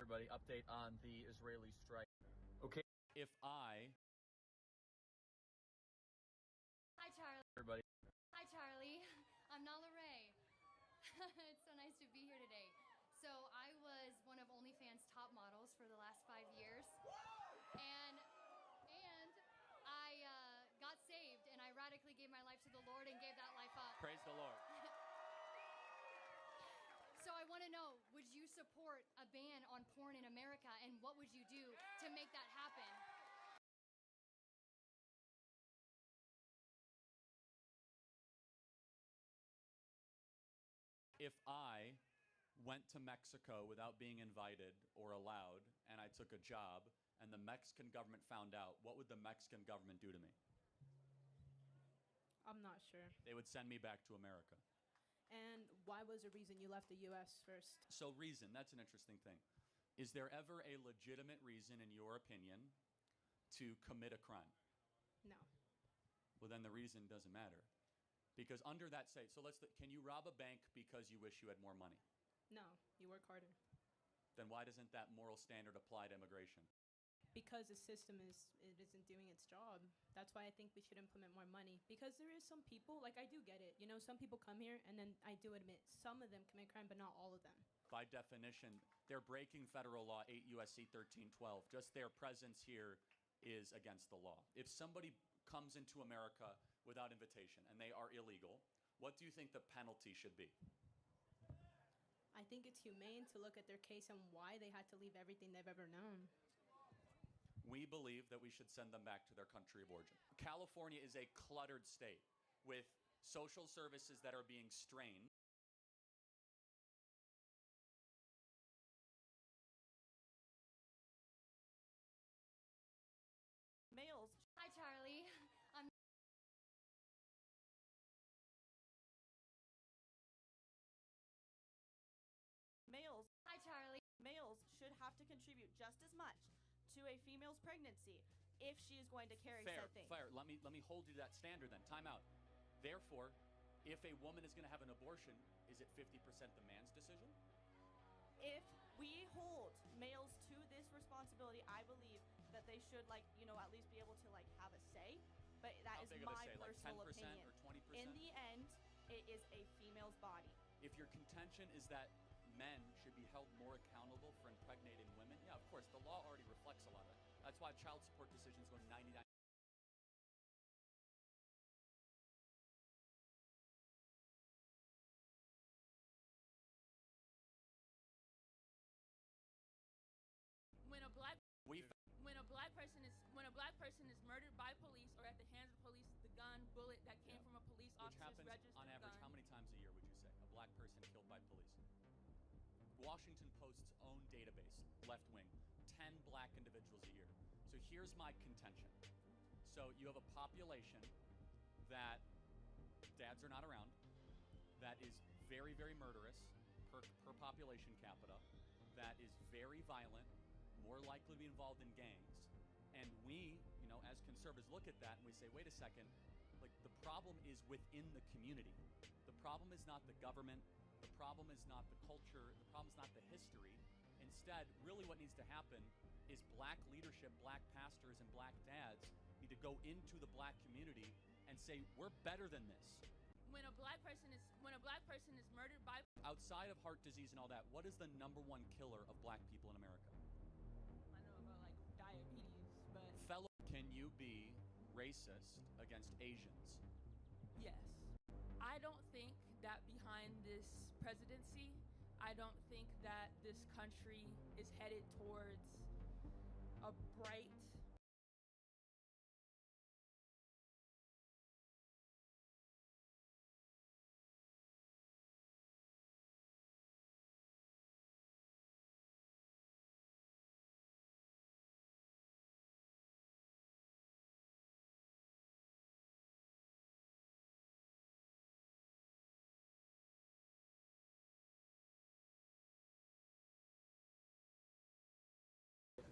Everybody, update on the Israeli strike. Okay. If I... Hi, Charlie. Everybody. Hi, Charlie. I'm Nala Ray. It's so nice to be here today. So I was one of OnlyFans' top models for the last 5 years. And I got saved, and I radically gave my life to the Lord and gave that life up. Praise the Lord. So I want to know, would you support a ban on porn in America, and what would you do to make that happen? If I went to Mexico without being invited or allowed, and I took a job, and the Mexican government found out, what would the Mexican government do to me? I'm not sure. They would send me back to America. And why was the reason you left the U.S. first? So reason, that's an interesting thing. Is there ever a legitimate reason, in your opinion, to commit a crime? No. Well, then the reason doesn't matter. Because under that say, so can you rob a bank because you wish you had more money? No, you work harder. Then why doesn't that moral standard apply to immigration? Because the system isn't doing its job. That's why I think we should implement more money. Because there is some people, like I do get it. You know, some people come here, and then I do admit some of them commit crime, but not all of them. By definition, they're breaking federal law 8 U.S.C. 1312. Just their presence here is against the law. If somebody comes into America without invitation and they are illegal, what do you think the penalty should be? I think it's humane to look at their case and why they had to leave everything they've ever known. We believe that we should send them back to their country of origin. California is a cluttered state with social services that are being strained. Males. Hi, Charlie. I'm Males. Hi, Charlie. Males should have to contribute just as much to a female's pregnancy if she is going to carry said thing. Fair. Let me hold you to that standard then. Time out. Therefore, if a woman is going to have an abortion, is it 50% the man's decision? If we hold males to this responsibility, I believe that they should, at least be able to, have a say. But that is my personal opinion. Or 20%? In the end, it is a female's body. If your contention is that men should be held more accountable for impregnating women, yeah, of course, the law already reflects a lot of that. That's why child support decisions go 99%. When a black person is murdered by police or at the hands of police, the gun, bullet that came from a police officer's registered gun. Which happens on average, how many times a year would you say? A black person killed by police? Washington Post's own database, left wing, 10 black individuals a year. So here's my contention. So you have a population that dads are not around, that is very, very murderous per population capita, that is very violent, more likely to be involved in gangs. And we, as conservatives look at that and we say, wait a second, the problem is within the community. The problem is not the government. The problem is not the culture. The problem is not the history. Instead, really what needs to happen is black leadership, black pastors, and black dads need to go into the black community and say, we're better than this. When a black person is murdered by... Outside of heart disease and all that, what is the #1 killer of black people in America? I know about diabetes, but... Fellow, can you be racist against Asians? Yes. I don't think that behind this presidency, I don't think that this country is headed towards a bright...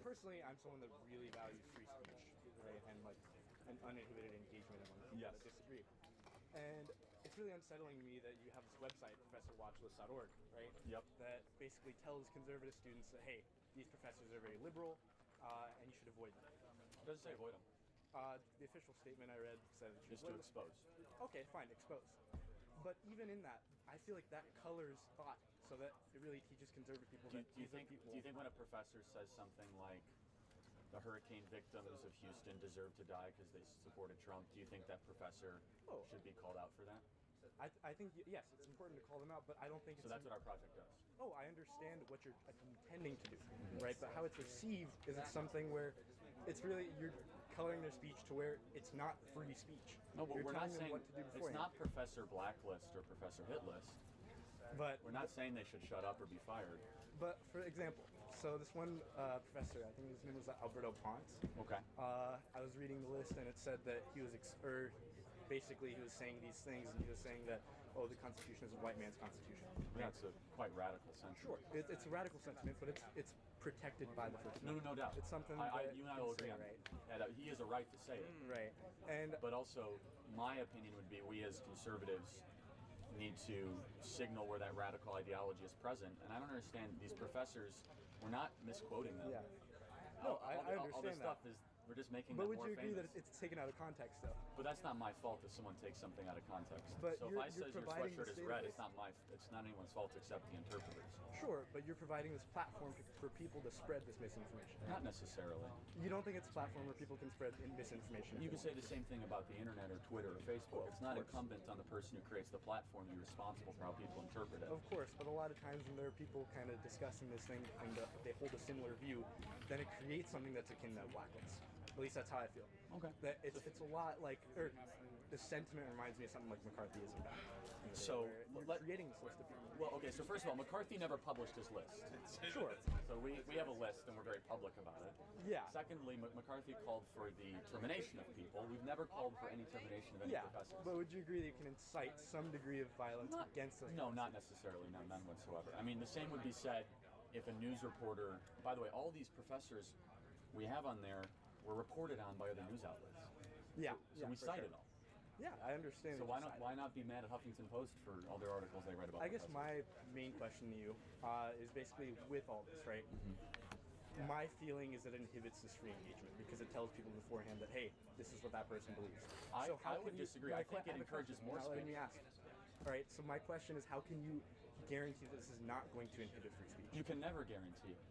Personally, I'm someone that really values free speech, right, and an uninhibited engagement among people that disagree. And it's really unsettling to me that you have this website, ProfessorWatchlist.org, right? Yep. That basically tells conservative students that, hey, these professors are very liberal, and you should avoid them. It doesn't say avoid them. The official statement I read said that Just to expose. Okay, fine, expose. But even in that, I feel like that colors thought, so that it really teaches conservative people Do that you think when a professor says something like the hurricane victims of Houston deserve to die because they supported Trump, do you think that professor should be called out for that? I think, yes, it's important to call them out, but I don't think So that's what our project does. Oh, I understand what you're intending to do, right? But how it's received is it something where it's really, you're coloring their speech to where it's not free speech. No, but you're we're not telling them saying what to do it's beforehand. not Professor Blacklist or Professor Hitlist. But we're not saying they should shut up or be fired. But for example, so this one professor, I think his name was Alberto Ponce. Okay. I was reading the list and it said that he was basically he was saying these things, and he was saying that, oh, the Constitution is a white man's Constitution. Yeah, it's a quite radical sentiment. Sure, it's a radical sentiment, but it's protected by the First Amendment. No doubt. It's something you and I will agree on, right? Yeah, he has a right to say it. Right. But also, my opinion would be we as conservatives need to signal where that radical ideology is present. And I don't understand, these professors, we're not misquoting them. Yeah. No, I understand all this that. stuff is, we're just making but them would more you agree famous. that it's taken out of context, though? But that's not my fault if someone takes something out of context. But so if I says your providing sweatshirt is red, it's not anyone's fault except the interpreters. Sure, but you're providing this platform for people to spread this misinformation. Not necessarily. You don't think it's a platform where people can spread misinformation? You can say the same thing about the internet or Twitter or Facebook. It's not incumbent on the person who creates the platform to be responsible for how people interpret it. Of course, but a lot of times when there are people kind of discussing this thing and they hold a similar view, then it creates something that's akin to blacklist. At least that's how I feel. Okay. That it's a lot like, the sentiment reminds me of something like McCarthyism back. So creating this list of people. Well, okay. So first of all, McCarthy never published his list. Sure. So we have a list and we're very public about it. Yeah. Secondly, McCarthy called for the termination of people. We've never called for any termination of any professors. But would you agree that you can incite some degree of violence against those? No, not necessarily. No, none whatsoever. I mean, the same would be said if a news reporter. By the way, all these professors we have on there were reported on by other news outlets. Yeah. So we cited all. Yeah, I understand. So why not be mad at Huffington Post for all their articles they read about? I guess my main question to you is basically with all this, right? Mm-hmm. My feeling is that it inhibits this free engagement because it tells people beforehand that, hey, this is what that person believes. I would disagree. I think it encourages more speech. Let me ask. All right. So my question is, how can you guarantee that this is not going to inhibit free speech? You can never guarantee it,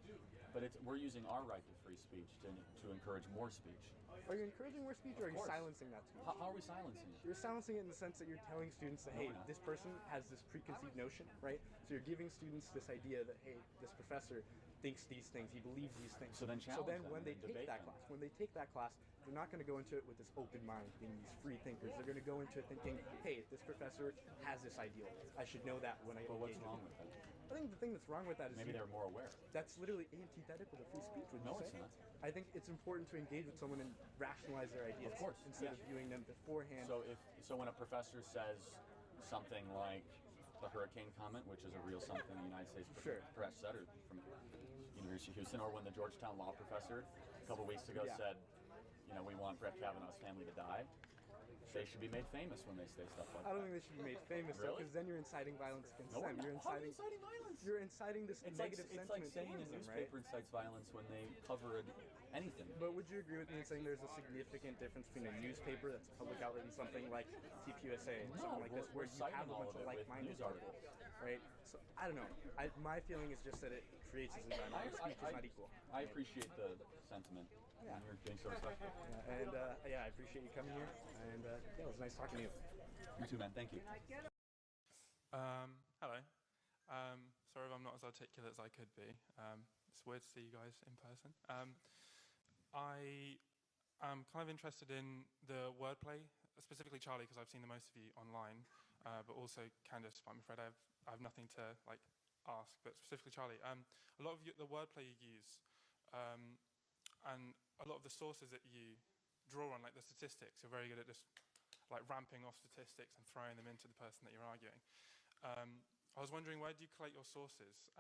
but we're using our right to free speech to encourage more speech. Are you encouraging more speech, or are you silencing that speech? How are we silencing it? You're silencing it in the sense that you're telling students that, hey, this person has this preconceived notion, right? So you're giving students this idea that, hey, this professor thinks these things, he believes these things. So then when they take that class, they're not going to go into it with this open mind, being these free thinkers. They're going to go into it thinking, hey, this professor has this ideal. I should know that when I But what's wrong with that? I think the thing that's wrong with that is maybe they're more aware. That's literally antithetical to free speech, would you say? No, it's not. I think it's important to engage with someone and rationalize their ideas, of course, instead of viewing them beforehand. So when a professor says something like the hurricane comment, which is a real something the United States press said, or from University of Houston, or when the Georgetown law professor a couple weeks ago said, we want Brett Kavanaugh's family to die, they should be made famous when they say stuff like that. I don't think they should be made famous, though, because then you're inciting violence against them. How are you inciting violence? You're inciting this negative sentiment. It's like saying a newspaper incites violence when they cover anything. But would you agree with me in saying there's a significant difference between a newspaper that's a public outlet and something like TPUSA and something like this, where you have a bunch of like-minded people, right? So I don't know. My feeling is just that it creates this environment where speech is not equal. I appreciate the sentiment. Yeah. You're being so respectful. And I appreciate you coming here. And it was nice talking to you. You too, man. Thank you. Hello. Sorry if I'm not as articulate as I could be. It's weird to see you guys in person. I am kind of interested in the wordplay, specifically Charlie, because I've seen the most of you online, but also Candice. I'm afraid I have nothing to ask, but specifically Charlie. A lot of the wordplay you use, and a lot of the sources that you draw on, like the statistics, you're very good at just ramping off statistics and throwing them into the person that you're arguing. I was wondering, where do you collect your sources,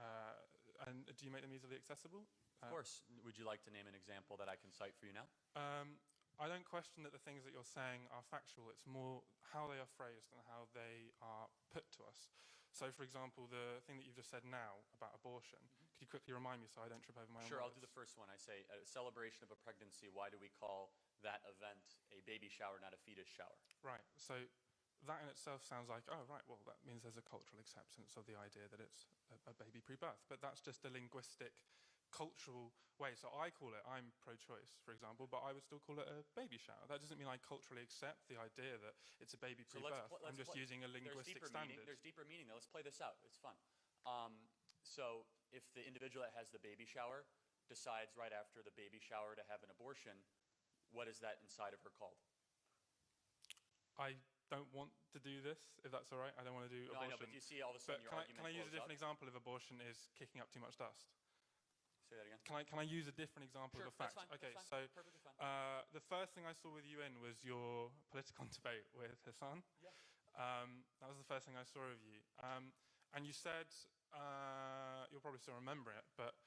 and do you make them easily accessible? Of course. Would you like to name an example that I can cite for you now? I don't question that the things that you're saying are factual. It's more how they are phrased and how they are put to us. So, for example, the thing that you've just said now about abortion, could you quickly remind me so I don't trip over my own Sure, words? I'll do the first one. I say, a celebration of a pregnancy, why do we call that event a baby shower, not a fetus shower? Right, so that in itself sounds like, oh, right, well, that means there's a cultural acceptance of the idea that it's a baby pre-birth. But that's just a linguistic, cultural way. So I call it, I'm pro-choice, for example, but I would still call it a baby shower. That doesn't mean I culturally accept the idea that it's a baby pre-birth. I'm just using a linguistic standard. There's deeper meaning there. Let's play this out. It's fun. So if the individual that has the baby shower decides right after the baby shower to have an abortion, what is that inside of her called? I don't want to do this, if that's all right. I don't want to do abortion. I know, but you see all of a sudden your argument can I use a different up? example if abortion is kicking up too much dust? Say that again. Can I use a different example Sure, of a fact? that's fine, Okay, that's so fine. Perfectly fine. the first thing I saw with you in was your political debate with Hassan. Yeah. That was the first thing I saw of you. And you said, you'll probably still remember it, but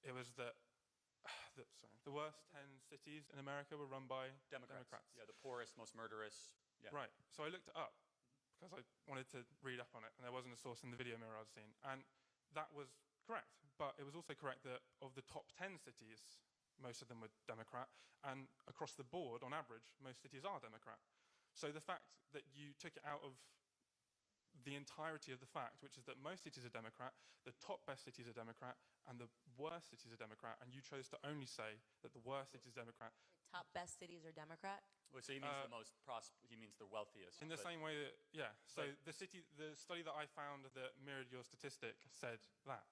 it was that the worst 10 cities in America were run by Democrats. Yeah, the poorest, most murderous. Yeah. Right. So I looked it up because I wanted to read up on it, and there wasn't a source in the video mirror I'd seen. And that was correct. But it was also correct that of the top 10 cities, most of them were Democrat. And across the board, on average, most cities are Democrat. So the fact that you took it out of the entirety of the fact, which is that most cities are Democrat, the top best cities are Democrat, and the worst cities are Democrat, and you chose to only say that the worst cities are Democrat. Top best cities are Democrat? Well, so he means the most he means the wealthiest. In the same way that, yeah. So the study that I found that mirrored your statistic said that.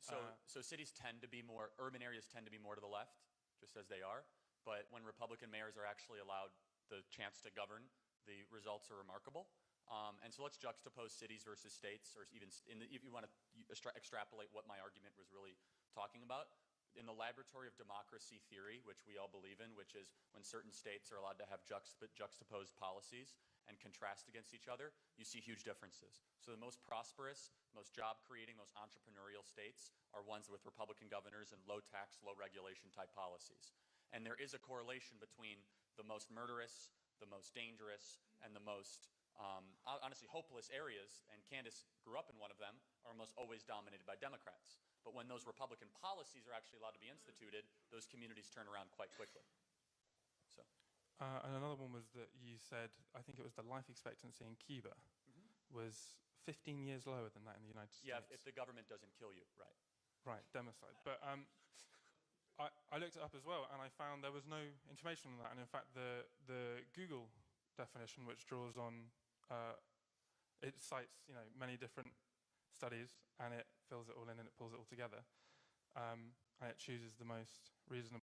So cities tend to be more, urban areas tend to be more to the left, just as they are. But when Republican mayors are actually allowed the chance to govern, the results are remarkable. And so let's juxtapose cities versus states, or even if you want to extrapolate what my argument was really talking about. In the laboratory of democracy theory, which we all believe in, which is when certain states are allowed to have juxtaposed policies and contrast against each other, you see huge differences. So the most prosperous, most job-creating, most entrepreneurial states are ones with Republican governors and low-tax, low-regulation type policies. And there is a correlation between the most murderous, the most dangerous, and the most honestly hopeless areas, and Candace grew up in one of them, are almost always dominated by Democrats. But when those Republican policies are actually allowed to be instituted, those communities turn around quite quickly. So. And another one was that you said, I think it was the life expectancy in Cuba was 15 years lower than that in the United States. Yeah, if the government doesn't kill you, right. Right, democide. But I looked it up as well, and I found there was no information on that. And in fact, the Google definition, which draws on, it cites many different studies, and it fills it all in and it pulls it all together, and it chooses the most reasonable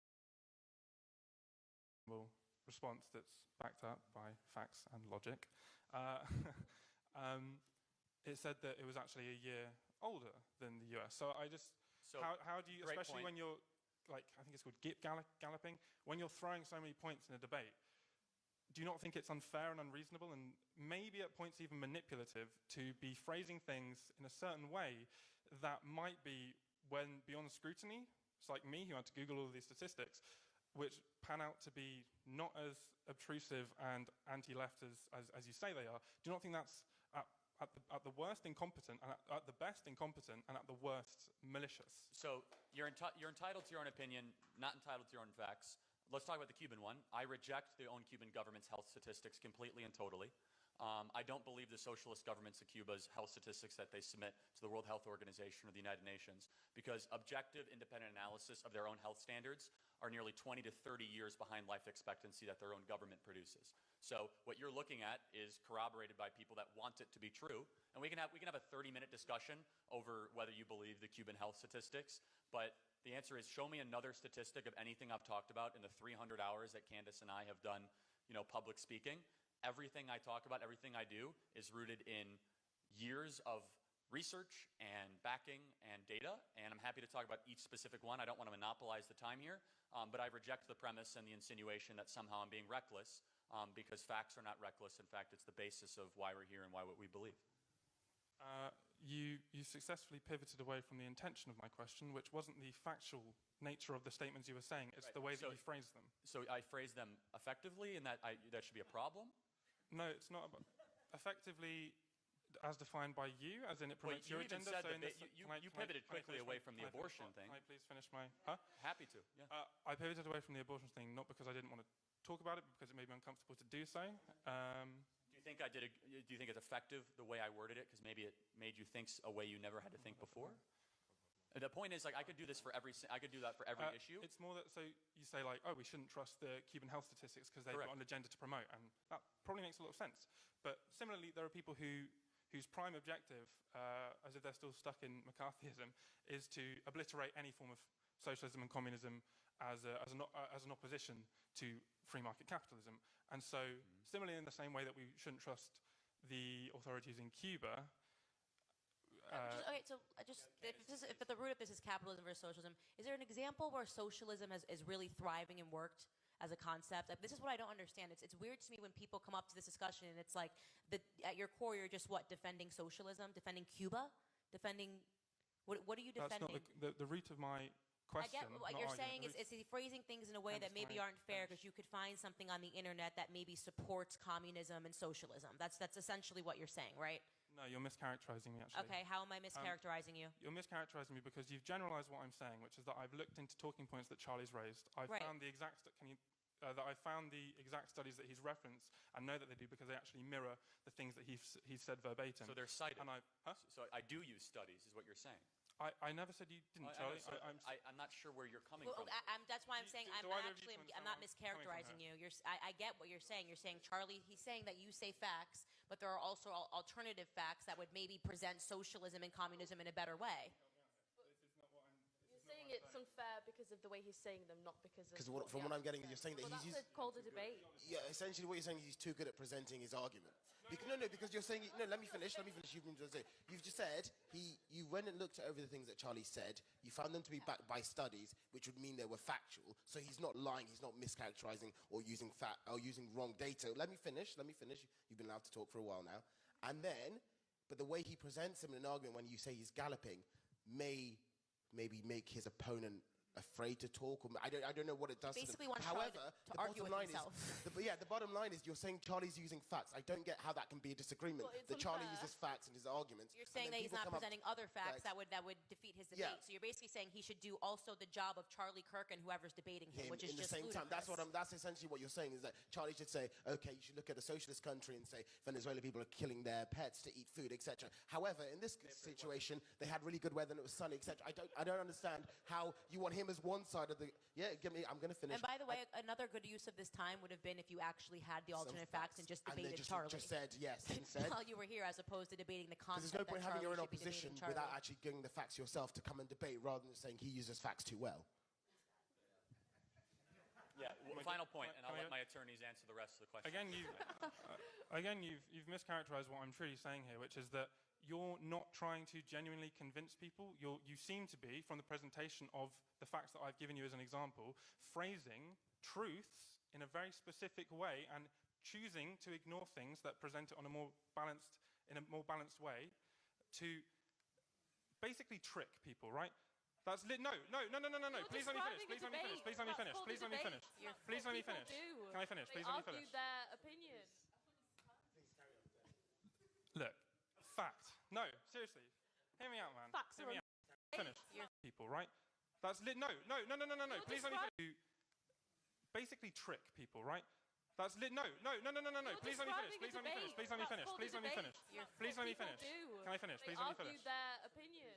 response that's backed up by facts and logic. It said that it was actually a year older than the US. So how do you, especially when you're, like, I think it's called galloping, when you're throwing so many points in a debate, do you not think it's unfair and unreasonable and maybe at points even manipulative to be phrasing things in a certain way that might be, when beyond scrutiny, it's like me who had to Google all of these statistics, which pan out to be not as obtrusive and anti-left as you say they are? Do you not think that's at the worst incompetent, and at the best incompetent, and at the worst malicious? So you're entitled to your own opinion, not entitled to your own facts. Let's talk about the Cuban one. I reject the own Cuban government's health statistics completely and totally. I don't believe the socialist governments of Cuba's health statistics that they submit to the World Health Organization or the United Nations, because objective, independent analysis of their own health standards are nearly 20 to 30 years behind life expectancy that their own government produces. So what you're looking at is corroborated by people that want it to be true. And we can have a 30-minute discussion over whether you believe the Cuban health statistics, but the answer is, show me another statistic of anything I've talked about in the 300 hours that Candace and I have done, public speaking. Everything I talk about, everything I do is rooted in years of research and backing and data, and I'm happy to talk about each specific one. I don't want to monopolize the time here, but I reject the premise and the insinuation that somehow I'm being reckless, because facts are not reckless. In fact, it's the basis of why we're here and what we believe. You successfully pivoted away from the intention of my question, which wasn't the factual nature of the statements you were saying. It's the way that you phrased them. So I phrased them effectively, and that should be a problem? No, it's not. Effectively as defined by you, as in it promotes your agenda? Said so you pivoted quickly away from the abortion thing. Can I please finish my... Huh? Happy to, yeah. I pivoted away from the abortion thing, not because I didn't want to talk about it, but because it made me uncomfortable to do so. Do you think do you think it's effective the way I worded it? Because maybe it made you think a way you never had to think before? The point is, like, I could do this for I could do that for every issue. It's more that, so you say, like, oh, we shouldn't trust the Cuban health statistics because they've got an agenda to promote, and that probably makes a lot of sense. But similarly, there are people whose prime objective, as if they're still stuck in McCarthyism, is to obliterate any form of socialism and communism as an opposition to free market capitalism. And so, similarly, in the same way that we shouldn't trust the authorities in Cuba. If at the root of this is capitalism versus socialism, is there an example where socialism is really thriving and worked as a concept? Like, this is what I don't understand. It's weird to me when people come up to this discussion and it's like, at your core, you're just what? Defending socialism? Defending Cuba? Defending... What are you defending? That's not the root of my question. I get what you're saying is phrasing things in a way that maybe aren't fair because you could find something on the internet that maybe supports communism and socialism. That's essentially what you're saying, right? No, you're mischaracterizing me, actually. Okay, how am I mischaracterizing you? You're mischaracterizing me because you've generalized what I'm saying, which is that I've looked into talking points that Charlie's raised. I've found the exact studies that he's referenced and know that they do because they actually mirror the things that he's said verbatim. So they're cited. And So I do use studies, is what you're saying. I never said you didn't, Charlie. I'm not sure where you're coming from. That's why I'm saying I'm not mischaracterizing you. I get what you're saying. You're saying, Charlie, he's saying that you say facts, but there are also alternative facts that would maybe present socialism and communism in a better way. You're saying it's unfair because of the way he's saying them, not because of... Because from what I'm getting, you're saying that he's... That's called a debate. Yeah, essentially what you're saying is he's too good at presenting his argument. Because you're saying... No, let me finish. You've just said you went and looked over the things that Charlie said. You found them to be backed by studies, which would mean they were factual. So he's not lying. He's not mischaracterizing or using wrong data. Let me finish. You've been allowed to talk for a while now. And then, but the way he presents him in an argument when you say he's galloping may maybe make his opponent afraid to talk. Or I don't know what it does Basically to them. However, to argue with himself. The bottom line is you're saying Charlie's using facts. I don't get how that can be a disagreement. That Charlie uses facts in his arguments. You're saying that he's not presenting other facts that would defeat his debate. So you're basically saying he should do also the job of Charlie Kirk and whoever's debating him, which is just ludicrous. That's essentially what you're saying, is that Charlie should say, okay, you should look at a socialist country and say Venezuelan people are killing their pets to eat food, etc. However, in this situation, they had really good weather and it was sunny, etc. I don't understand how you want him as one side of the... Yeah, I'm going to finish. And by the way, another good use of this time would have been if you actually had the alternate facts and just debated Charlie. Just said yes instead. While you were here, as opposed to debating the concept. Because there's no point having your own opposition without actually giving the facts yourself to come and debate, rather than saying he uses facts too well. Yeah, final point, and I'll let my attorneys answer the rest of the question. Again, you've mischaracterized what I'm truly saying here, which is that you're not trying to genuinely convince people. You seem to be, from the presentation of the facts that I've given you as an example, phrasing truths in a very specific way and choosing to ignore things that present it in a more balanced way to basically trick people, right? That's no. Please let me finish. Please let me finish. Can I finish? Please let me finish. Their opinion. Look, fact. No, seriously. Hear me out, man. Facts Hear me out. Finish. People, right? That's no. Please let me finish. Basically trick people, right? That's no. Please let me finish. Please let me finish. Please let me finish. Please let me finish. Can I finish? Please let me finish. Their opinion.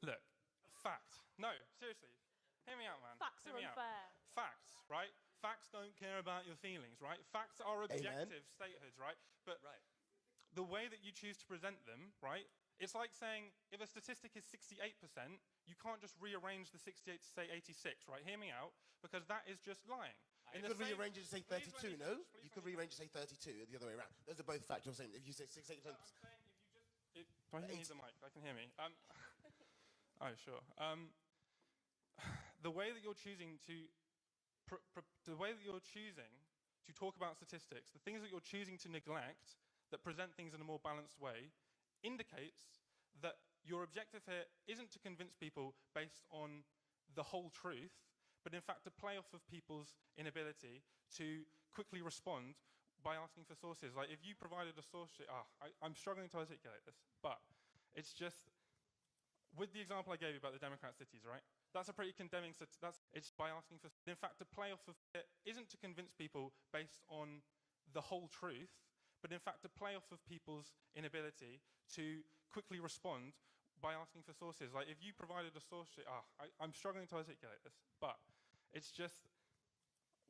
Look, fact. No, seriously. Hear me out, man. Facts are unfair. Facts, right? Facts don't care about your feelings, right? Facts are objective statehoods, right? But the way that you choose to present them, right? It's like saying if a statistic is 68%, you can't just rearrange the 68 to say 86, right? Hear me out, because that is just lying. You could rearrange it to say 32, no? You could rearrange it to say 32, the other way around. Those are both factual statements. If you say 68%... Do I need the mic? I can hear me. Oh, sure. The way that you're choosing to... the way that you're choosing to talk about statistics, the things that you're choosing to neglect that present things in a more balanced way, indicates that your objective here isn't to convince people based on the whole truth, but in fact to play off of people's inability to quickly respond by asking for sources. Like, if you provided a source sheet, I'm struggling to articulate this, but it's just, with the example I gave you about the Democrat cities, right? That's a pretty condemning, it's by asking for, in fact, to play off of it isn't to convince people based on the whole truth, but in fact to play off of people's inability to quickly respond by asking for sources. Like, if you provided a source sheet, I'm struggling to articulate this, but it's just,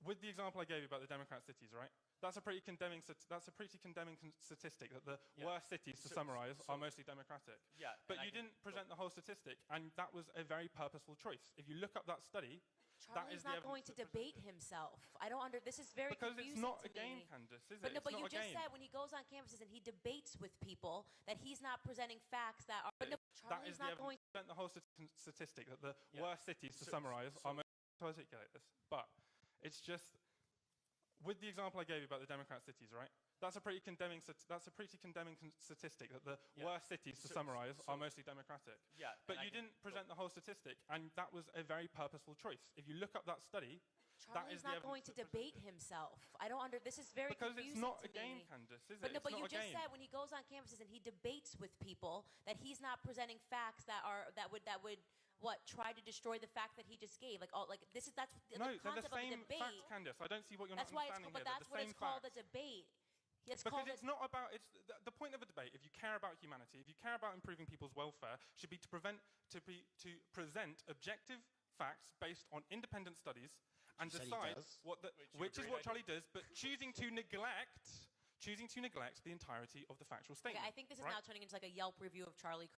with the example I gave you about the Democrat cities, right? That's a pretty condemning statistic that the worst cities, to summarize, are mostly Democratic. Yeah, but you didn't present the whole statistic, and that was a very purposeful choice. If you look up that study, Charlie's not going to debate himself. This is very because confusing it's not to a game, me. Candace, is it? But you just said when he goes on campuses and he debates with people that he's not presenting facts that are. But no, Charlie's not going to present the whole statistic that the worst cities, to summarize, are most to articulate this. But it's just, with the example I gave you about the Democrat cities, right? That's a pretty condemning statistic that the worst cities, to summarize, are mostly Democratic. Yeah, but you didn't present the whole statistic, and that was a very purposeful choice. If you look up that study, Charlie's not going to debate himself. This is very because confusing it's not to a game, me. Candace, is But it? no, but you just game. said when he goes on campuses and he debates with people that he's not presenting facts that would try to destroy the fact that he just gave. That's the concept the same of a debate. facts, Candace. I don't see what you're That's not why understanding but here. that's what it's called, a debate. Because it's not about, the point of a debate, if you care about humanity, if you care about improving people's welfare, should be to present objective facts based on independent studies and decide which is what Charlie does, but choosing to neglect the entirety of the factual statement. Okay, I think this is now turning into like a Yelp review of Charlie.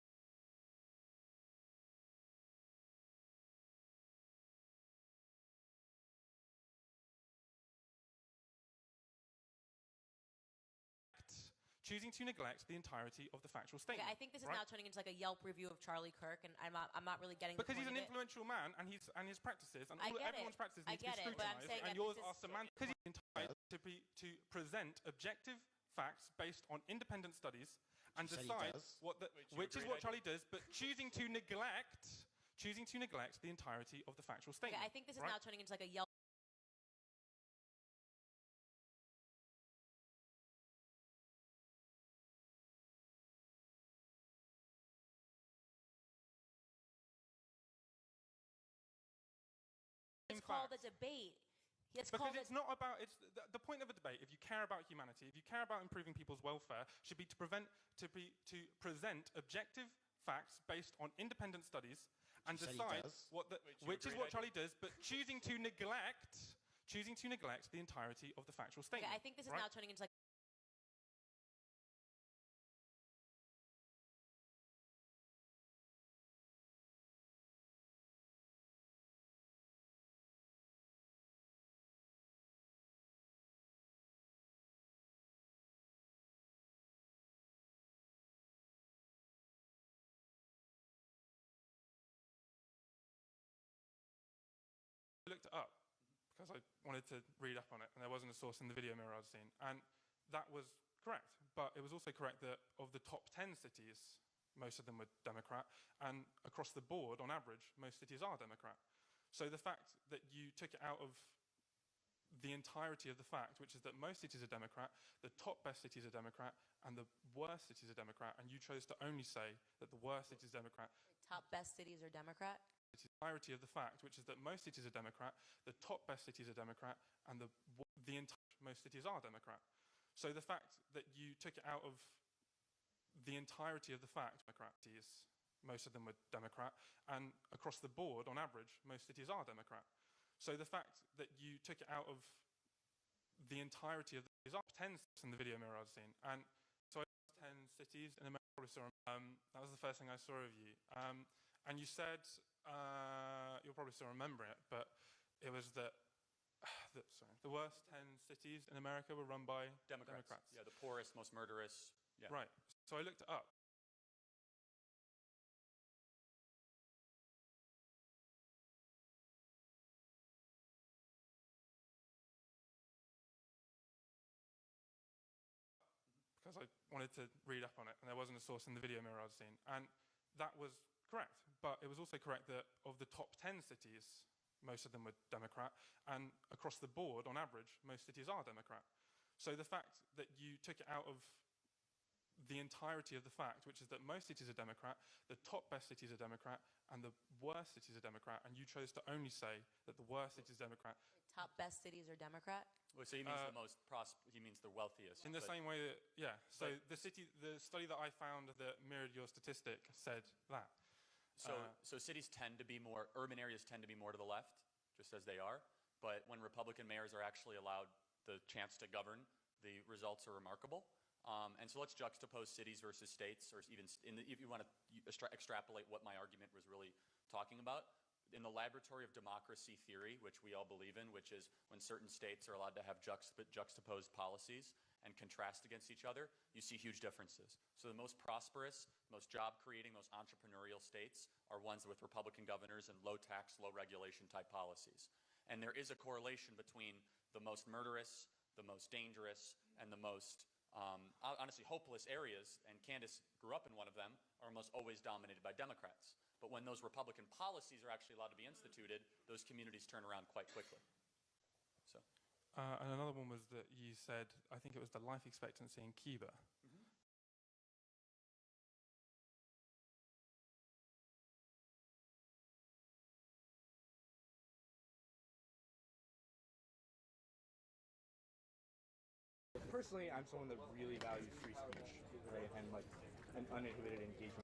Choosing to neglect the entirety of the factual statement. Okay, I think this is now turning into like a Yelp review of Charlie Kirk, and I'm not really getting because the point he's an of it. influential man, and his practices and everyone's practices need to be scrutinized, but I'm saying and yours are semantic. Because he's entitled to present objective facts based on independent studies and decide which is what Charlie does, but choosing to neglect the entirety of the factual statement. Okay, I think this is now turning into like a Yelp. It's called a debate. Because it's not about, the point of a debate, if you care about humanity, if you care about improving people's welfare, should be to present objective facts based on independent studies and decide which is what Charlie does, but choosing to neglect the entirety of the factual statement. Okay, I think this is now turning into like. I looked it up because I wanted to read up on it, and there wasn't a source in the video mirror I'd seen, and that was correct. But it was also correct that of the top 10 cities, most of them were Democrat, and across the board, on average, most cities are Democrat. So the fact that you took it out of the entirety of the fact, which is that most cities are Democrat, the top best cities are Democrat, and the worst cities are Democrat, and you chose to only say that the worst cities are Democrat. Top best cities are Democrat? The entirety of the fact, which is that most cities are Democrat, the top best cities are Democrat, and most cities are Democrat. So the fact that you took it out of the entirety of the fact, most of them were Democrat, and across the board, on average, most cities are Democrat. So the fact that you took it out of the entirety of the 10 in the video mirror I've seen, and so 10 cities in America. That was the first thing I saw of you, and you said. You'll probably still remember it, but it was that the worst 10 cities in America were run by Democrats. Yeah, the poorest, most murderous. Yeah. Right. So I looked it up. Because I wanted to read up on it, and there wasn't a source in the video mirror I'd seen, and that was correct. But it was also correct that of the top 10 cities, most of them were Democrat, and across the board, on average, most cities are Democrat. So the fact that you took it out of the entirety of the fact, which is that most cities are Democrat, the top best cities are Democrat, and the worst cities are Democrat, and you chose to only say that the worst cities are Democrat. Top best cities are Democrat? Well, so he means the most he means the wealthiest. In the same way that, yeah. So the study that I found that mirrored your statistic said that. So cities tend to be more, urban areas tend to be more to the left, just as they are. But when Republican mayors are actually allowed the chance to govern, the results are remarkable. And so let's juxtapose cities versus states, or even if you want to extrapolate what my argument was really talking about. In the laboratory of democracy theory, which we all believe in, which is when certain states are allowed to have juxtaposed policies and contrast against each other, you see huge differences. So the most prosperous, most job-creating, most entrepreneurial states are ones with Republican governors and low-tax, low-regulation type policies. And there is a correlation between the most murderous, the most dangerous, and the most honestly hopeless areas, and Candace grew up in one of them, are almost always dominated by Democrats. But when those Republican policies are actually allowed to be instituted, those communities turn around quite quickly. So, and another one was that you said, I think it was the life expectancy in Cuba. Mm-hmm. Personally, I'm someone that really values free speech, right, and like an uninhibited engagement.